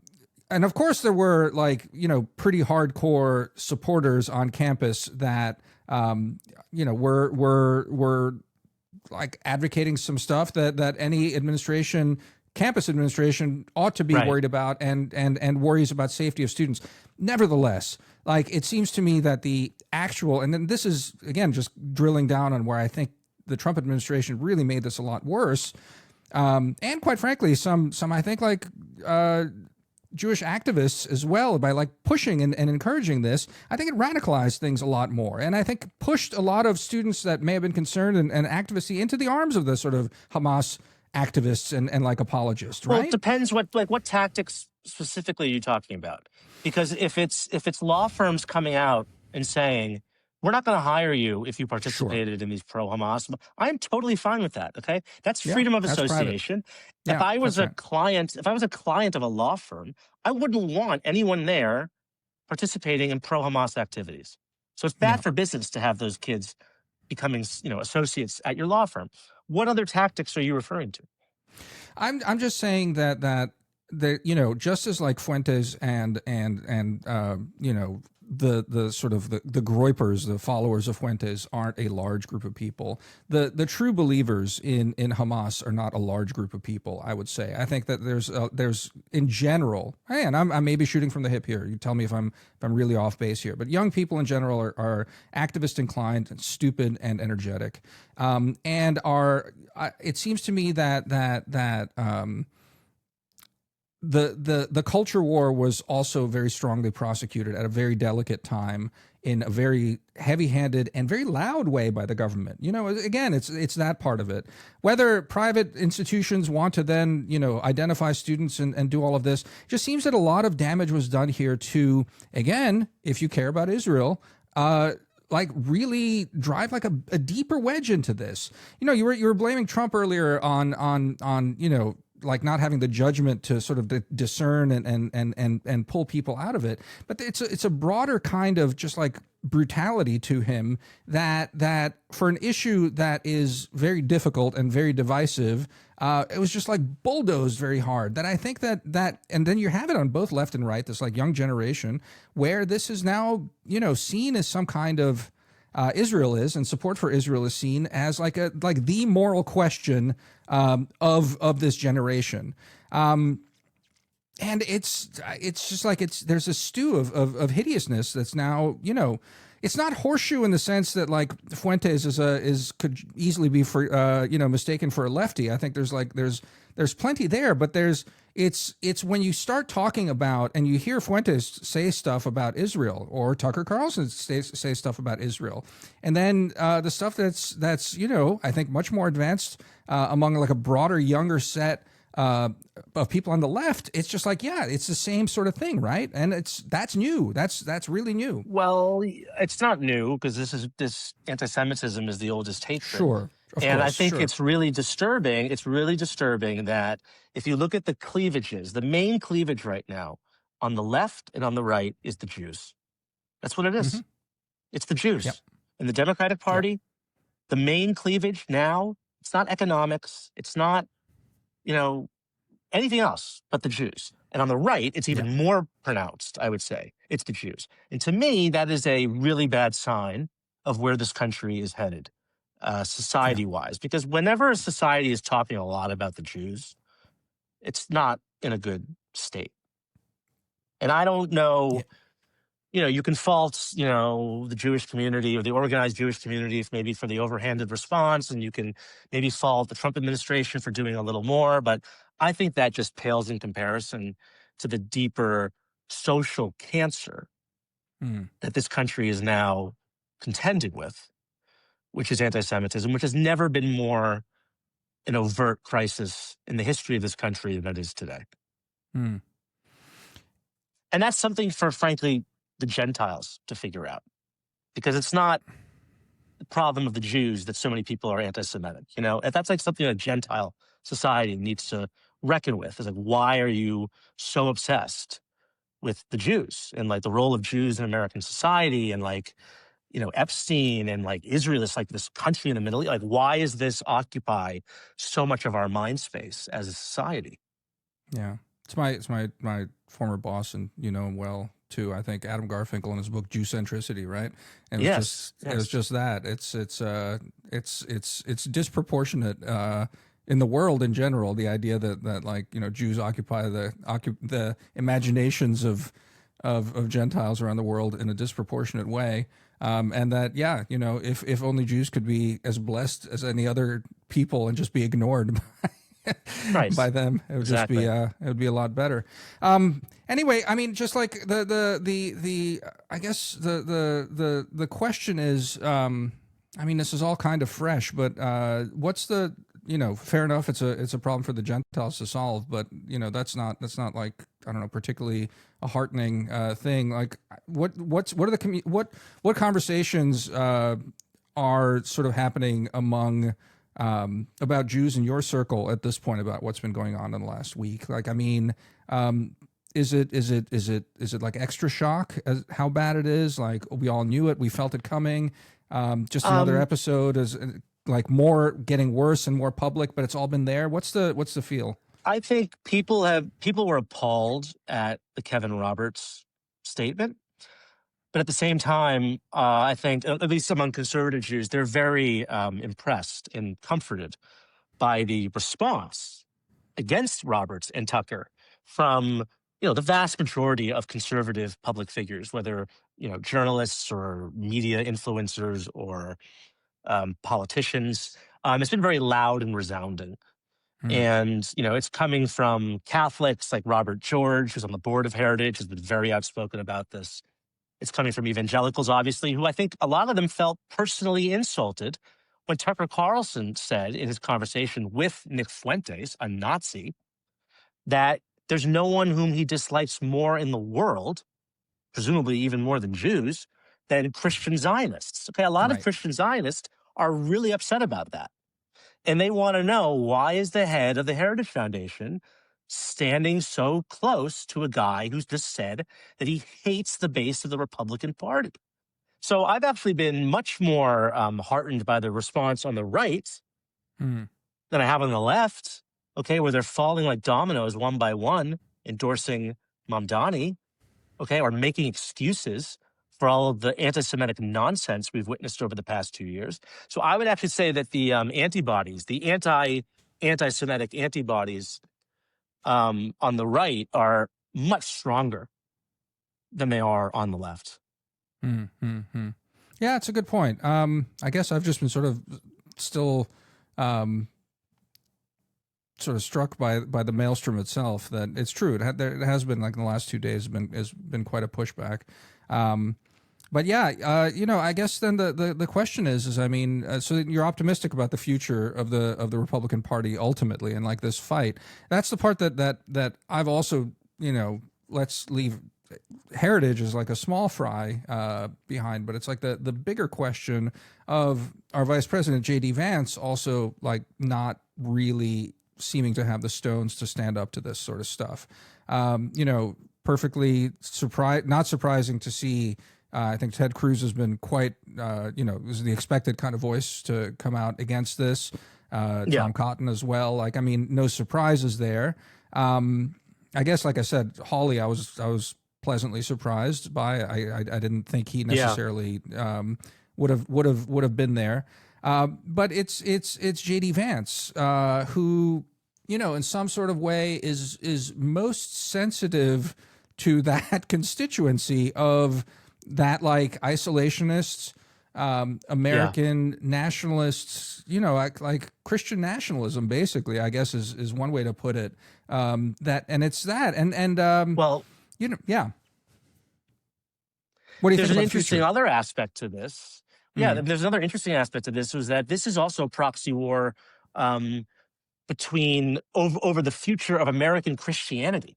of course there were pretty hardcore supporters on campus that, were like advocating some stuff that any campus administration ought to be worried about and worries about safety of students. Nevertheless, it seems to me that the actual, and then this is again, just drilling down on where I think the Trump administration really made this a lot worse. And quite frankly, some I think Jewish activists as well, by pushing and encouraging this, I think it radicalized things a lot more. And I think pushed a lot of students that may have been concerned and activists into the arms of the sort of Hamas activists and apologists, right? Well, it depends what tactics specifically are you talking about? Because if it's law firms coming out and saying, we're not going to hire you if you participated in these pro-Hamas. I'm totally fine with that. Okay, that's freedom of association. If I was a client of a law firm, I wouldn't want anyone there participating in pro-Hamas activities. So it's bad for business to have those kids becoming, associates at your law firm. What other tactics are you referring to? I'm just saying that just as like Fuentes and the sort of the Groypers, the followers of Fuentes, aren't a large group of people. The true believers in Hamas are not a large group of people, I would say. I think that there's in general, and I'm maybe shooting from the hip here. You tell me if I'm really off base here, but young people in general are activist inclined, stupid, and energetic, and are. It seems to me that the culture war was also very strongly prosecuted at a very delicate time in a very heavy-handed and very loud way by the government. You know, again, it's that part of it. Whether private institutions want to then, you know, identify students and do all of this, just seems that a lot of damage was done here to, again, if you care about Israel, like really drive like a deeper wedge into this. You know, you were blaming Trump earlier on you know, like not having the judgment to sort of discern and pull people out of it. But it's a broader kind of just like brutality to him that for an issue that is very difficult and very divisive, it was just like bulldozed very hard. That I think that and then you have it on both left and right, this like young generation where this is now, you know, seen as some kind of Israel is, and support for Israel is seen as like the moral question of this generation, and it's just like there's a stew of hideousness that's now, you know, it's not horseshoe in the sense that like Fuentes could easily be for you know, mistaken for a lefty. I think there's plenty there, but it's when you start talking about and you hear Fuentes say stuff about Israel or Tucker Carlson say stuff about Israel, and then the stuff that's you know, I think much more advanced among like a broader, younger set of people on the left, it's just like, yeah, it's the same sort of thing, right? And that's new. That's really new. Well, it's not new because this anti-Semitism is the oldest hatred. Sure. And I think sure. it's really disturbing. It's really disturbing that if you look at the cleavages, the main cleavage right now on the left and on the right is the Jews. That's what it is. Mm-hmm. It's the Jews. Yep. In the Democratic Party, Yep. the main cleavage now, it's not economics. It's not, you know, anything else but the Jews. And on the right, it's even more pronounced, I would say. It's the Jews. And to me, that is a really bad sign of where this country is headed, society-wise. Because whenever a society is talking a lot about the Jews, it's not in a good state. And I don't know, you know, you can fault, you know, the Jewish community or the organized Jewish community maybe for the overhanded response, and you can maybe fault the Trump administration for doing a little more. But I think that just pales in comparison to the deeper social cancer that this country is now contended with, which is anti-Semitism, which has never been more an overt crisis in the history of this country than it is today. And that's something for, frankly, the Gentiles to figure out, because it's not the problem of the Jews that so many people are anti-Semitic. You know, that's like something a Gentile society needs to reckon with. Is like, why are you so obsessed with the Jews and like the role of Jews in American society and like, you know, Epstein and like Israel is like this country in the Middle East. Like, why is this occupy so much of our mind space as a society? Yeah, it's my former boss, and you know him well too. I think Adam Garfinkel in his book Jew Centricity, right? And it was just that it's disproportionate in the world in general. The idea that like, you know, Jews occupy the imaginations of Gentiles around the world in a disproportionate way. And that, yeah, you know, if only Jews could be as blessed as any other people and just be ignored by them, it would just be it would be a lot better. Anyway, I mean, just like the I guess the question is, I mean, this is all kind of fresh, but what's the, you know, fair enough, it's a problem for the Gentiles to solve, but you know, that's not like, I don't know, particularly a heartening thing. Like what conversations are sort of happening among about Jews in your circle at this point about what's been going on in the last week? Like, I mean, is it like extra shock as how bad it is? Like, we all knew it, we felt it coming. Just another episode is like more getting worse and more public, but it's all been there. What's the feel? I think people were appalled at the Kevin Roberts statement, But at the same time, I think, at least among conservative Jews, they're very impressed and comforted by the response against Roberts and Tucker from the vast majority of conservative public figures, whether journalists or media influencers or politicians. It's been very loud and resounding. Hmm. And, it's coming from Catholics like Robert George, who's on the board of Heritage, has been very outspoken about this. It's coming from evangelicals, obviously, who I think a lot of them felt personally insulted when Tucker Carlson said in his conversation with Nick Fuentes, a Nazi, that there's no one whom he dislikes more in the world, presumably even more than Jews, than Christian Zionists. Okay, a lot of Right. Christian Zionists are really upset about that. And they want to know, why is the head of the Heritage Foundation standing so close to a guy who's just said that he hates the base of the Republican Party? So I've actually been much more heartened by the response on the right Hmm. than I have on the left, okay, where they're falling like dominoes one by one, endorsing Mamdani, okay, or making excuses for all of the anti-Semitic nonsense we've witnessed over the past 2 years. So I would actually say that the antibodies, the anti-Semitic antibodies on the right are much stronger than they are on the left. Hmm. Hmm. Hmm. Yeah, it's a good point. I guess I've just been sort of still sort of struck by the maelstrom itself. That it's true. It has been, like, in the last 2 days has been quite a pushback. But yeah, I guess then the question is I mean, so you're optimistic about the future of the Republican Party ultimately, and like this fight. That's the part that I've also, let's leave Heritage is like a small fry behind, but it's like the bigger question of our Vice President J.D. Vance also, like, not really seeming to have the stones to stand up to this sort of stuff. Perfectly not surprising to see. I think Ted Cruz has been quite, was the expected kind of voice to come out against this. Tom Cotton as well. Like, I mean, no surprises there. I guess, like I said, Hawley, I was pleasantly surprised by. I didn't think he necessarily would have been there. But it's J.D. Vance who, in some sort of way is most sensitive to that constituency of that, like, isolationists, American nationalists, like Christian nationalism, basically, I guess is one way to put it. It's that, Well, yeah. What do you there's think an about the interesting future? other aspect to this. Yeah, there's another interesting aspect to this, was that this is also a proxy war between over the future of American Christianity,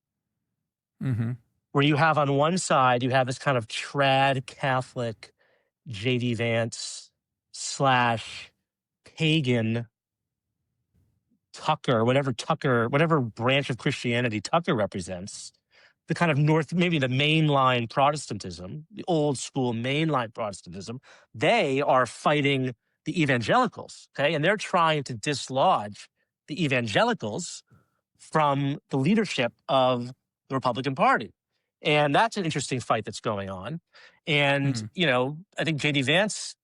Mm-hmm. where you have on one side, you have this kind of trad Catholic J.D. Vance slash pagan Tucker, whatever branch of Christianity Tucker represents, the kind of maybe the mainline Protestantism, the old school mainline Protestantism, they are fighting the evangelicals, okay? And they're trying to dislodge the evangelicals from the leadership of the Republican Party. And that's an interesting fight that's going on. And, I think J.D. Vance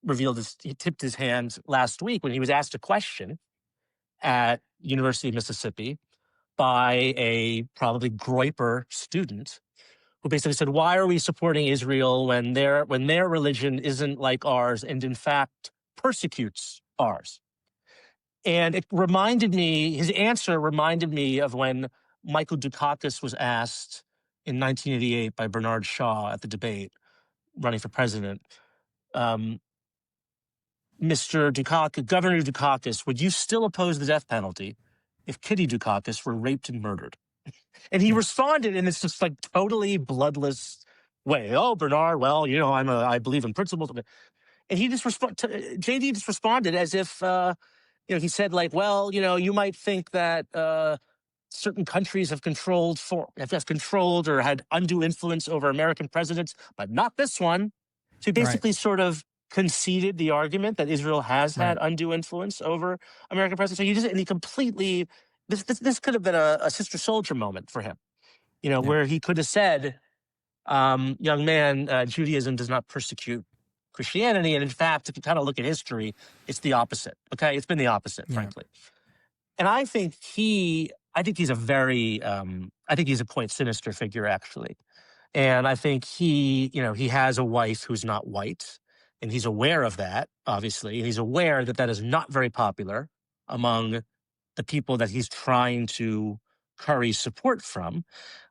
he tipped his hand last week when he was asked a question at University of Mississippi by a probably Groyper student who basically said, why are we supporting Israel when their religion isn't like ours and in fact persecutes ours? And his answer reminded me of when Michael Dukakis was asked in 1988 by Bernard Shaw at the debate running for president, Mr. Dukakis, Governor Dukakis, would you still oppose the death penalty if Kitty Dukakis were raped and murdered? And he responded in this just like totally bloodless way. Oh, Bernard, well, I believe in principles. And he just JD just responded as if, he said, like, well, you might think that certain countries have controlled or had undue influence over American presidents, but not this one. So he Right. basically sort of conceded the argument that Israel has had Right. undue influence over American presidents. So he completely, this could have been a Sister Soldier moment for him, Yeah. where he could have said, young man, Judaism does not persecute Christianity. And in fact, if you kind of look at history, it's the opposite. Okay. It's been the opposite, Yeah. frankly. And I think he's a very, I think he's a quite sinister figure, actually. And I think he has a wife who's not white, and he's aware of that, obviously. And he's aware that that is not very popular among the people that he's trying to curry support from.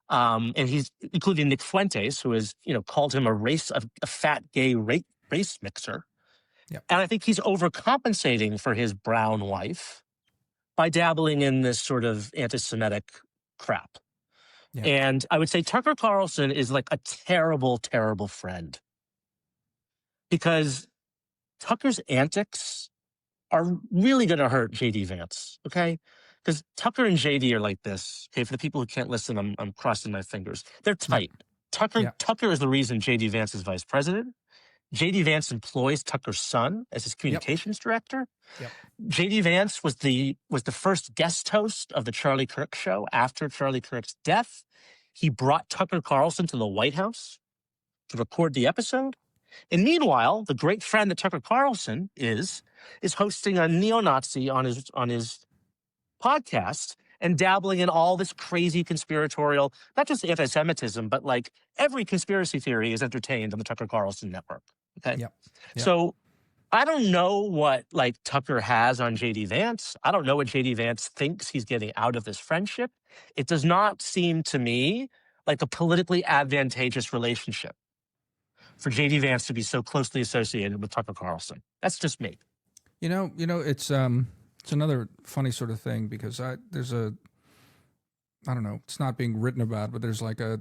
And he's including Nick Fuentes, who has, called him a fat gay race mixer. Yep. And I think he's overcompensating for his brown wife by dabbling in this sort of anti-Semitic crap. Yep. And I would say Tucker Carlson is like a terrible, terrible friend, because Tucker's antics are really going to hurt JD Vance. Okay. Because Tucker and JD are like this. Okay. For the people who can't listen, I'm crossing my fingers. They're tight. Tucker is the reason JD Vance is vice president. JD Vance employs Tucker's son as his communications director. Yep. JD Vance was the first guest host of the Charlie Kirk show after Charlie Kirk's death. He brought Tucker Carlson to the White House to record the episode. And meanwhile, the great friend that Tucker Carlson is hosting a neo-Nazi on his podcast and dabbling in all this crazy conspiratorial, not just anti-Semitism, but like every conspiracy theory is entertained on the Tucker Carlson network. Okay. Yep. So I don't know what like Tucker has on JD Vance. I don't know what JD Vance thinks he's getting out of this friendship. It does not seem to me like a politically advantageous relationship for JD Vance to be so closely associated with Tucker Carlson. That's just me. It's another funny sort of thing, because I don't know, it's not being written about, but there's like a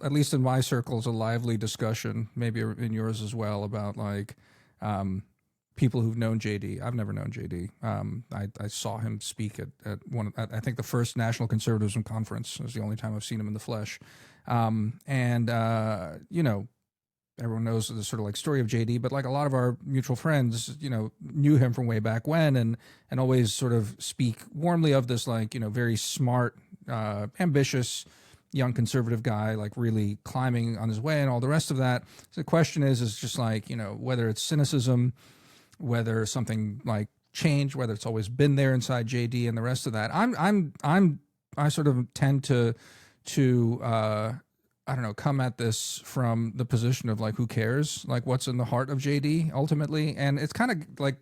at least in my circles, a lively discussion, maybe in yours as well, about like people who've known JD. I've never known JD. I saw him speak at I think the first National Conservatism Conference. It was the only time I've seen him in the flesh. Everyone knows the sort of like story of JD, but like a lot of our mutual friends, knew him from way back when, and always sort of speak warmly of this, like, very smart, ambitious, young conservative guy, like really climbing on his way and all the rest of that. So the question is just like, whether it's cynicism, whether something like changed, whether it's always been there inside JD and the rest of that. I sort of tend to I don't know, come at this from the position of like, who cares? Like, what's in the heart of JD ultimately? And it's kind of like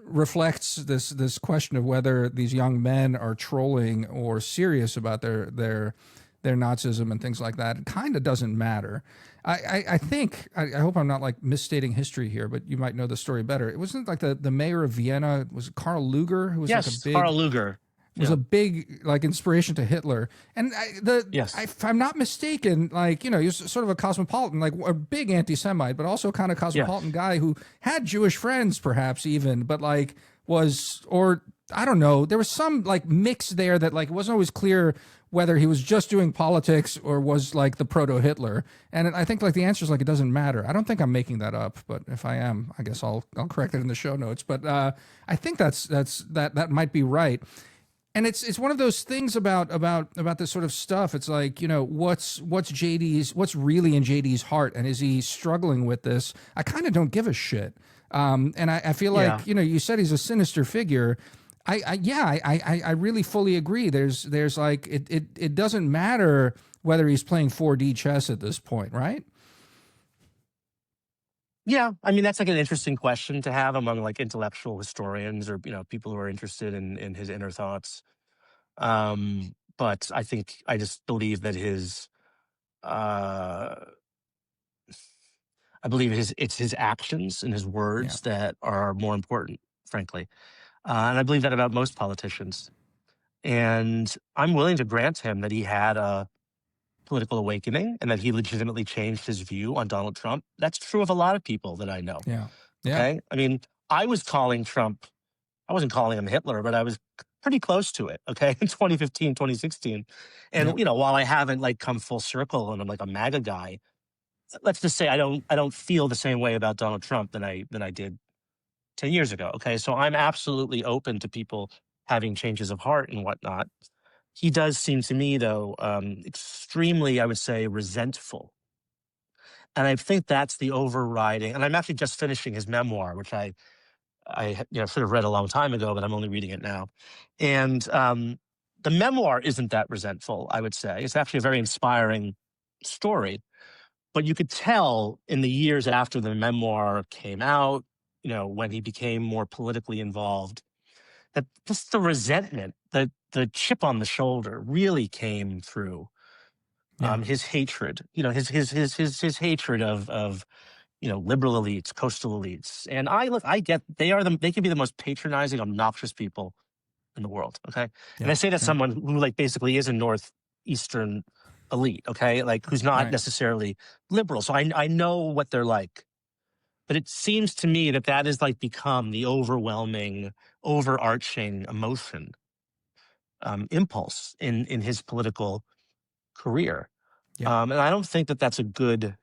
reflects this question of whether these young men are trolling or serious about their Nazism and things like that. It kind of doesn't matter. I think, I hope I'm not like misstating history here, but you might know the story better. It wasn't like the mayor of Vienna, was it Karl Lueger, who was like a big... Karl Lueger. Was a big like inspiration to Hitler, and if I'm not mistaken, like he was sort of a cosmopolitan, like a big anti-Semite, but also kind of cosmopolitan guy who had Jewish friends, perhaps even, but like or I don't know, there was some like mix there that like it wasn't always clear whether he was just doing politics or was like the proto-Hitler. And I think like the answer is like it doesn't matter. I don't think I'm making that up, but if I am, I guess I'll correct it in the show notes. But I think that might be right. And it's one of those things about this sort of stuff. It's like, what's really in JD's heart, and is he struggling with this? I kind of don't give a shit. And I feel like, you said he's a sinister figure. I really fully agree. There's like, it doesn't matter whether he's playing 4D chess at this point, right? Yeah, I mean, that's like an interesting question to have among like intellectual historians or, people who are interested in his inner thoughts. But I just believe that it's his actions and his words that are more important, frankly. And I believe that about most politicians. And I'm willing to grant him that he had a political awakening and that he legitimately changed his view on Donald Trump. That's true of a lot of people that I know. Yeah. Okay. I mean, I wasn't calling him Hitler, but I was pretty close to it. Okay. In 2015, 2016. And, while I haven't like come full circle and I'm like a MAGA guy, let's just say I don't feel the same way about Donald Trump than I did 10 years ago. Okay. So I'm absolutely open to people having changes of heart and whatnot. He does seem to me, though, extremely, I would say, resentful And I think that's the overriding. And I'm actually just finishing his memoir, which I should have read a long time ago, but I'm only reading it now. And the memoir isn't that resentful, I would say. It's actually a very inspiring story. But you could tell in the years after the memoir came out, when he became more politically involved, that just the resentment, the chip on the shoulder really came through. Yeah. His hatred, his hatred of liberal elites, coastal elites. And I get they can be the most patronizing, obnoxious people in the world. Okay. And Yeah. I say that Yeah. someone who like basically is a northeastern elite, okay, like who's not Right. necessarily liberal. So I know what they're like. But it seems to me that is like become the overwhelming, overarching emotion, impulse in his political career. Yeah. And I don't think that that's a good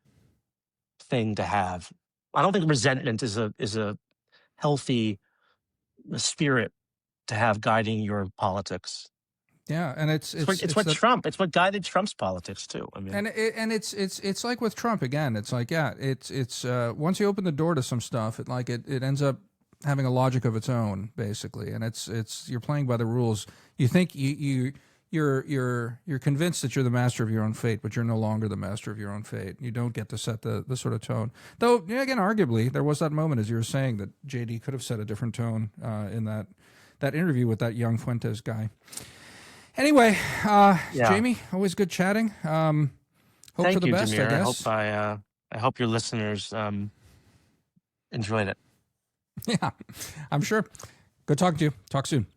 thing to have. I don't think resentment is a healthy spirit to have guiding your politics. Yeah. And It's what guided Trump's politics too. I mean, it's like with Trump again. It's like, yeah, it's once you open the door to some stuff, it ends up having a logic of its own, basically. And it's you're playing by the rules. You think you're convinced that you're the master of your own fate, but you're no longer the master of your own fate. You don't get to set the sort of tone. Though, yeah, again, arguably, there was that moment, as you were saying, that JD could have set a different tone in that interview with that young Fuentes guy. Anyway, Jamie, always good chatting. Hope thank for the you, best, Jameer. I guess. I hope your listeners enjoyed it. Yeah, I'm sure. Good talking to you. Talk soon.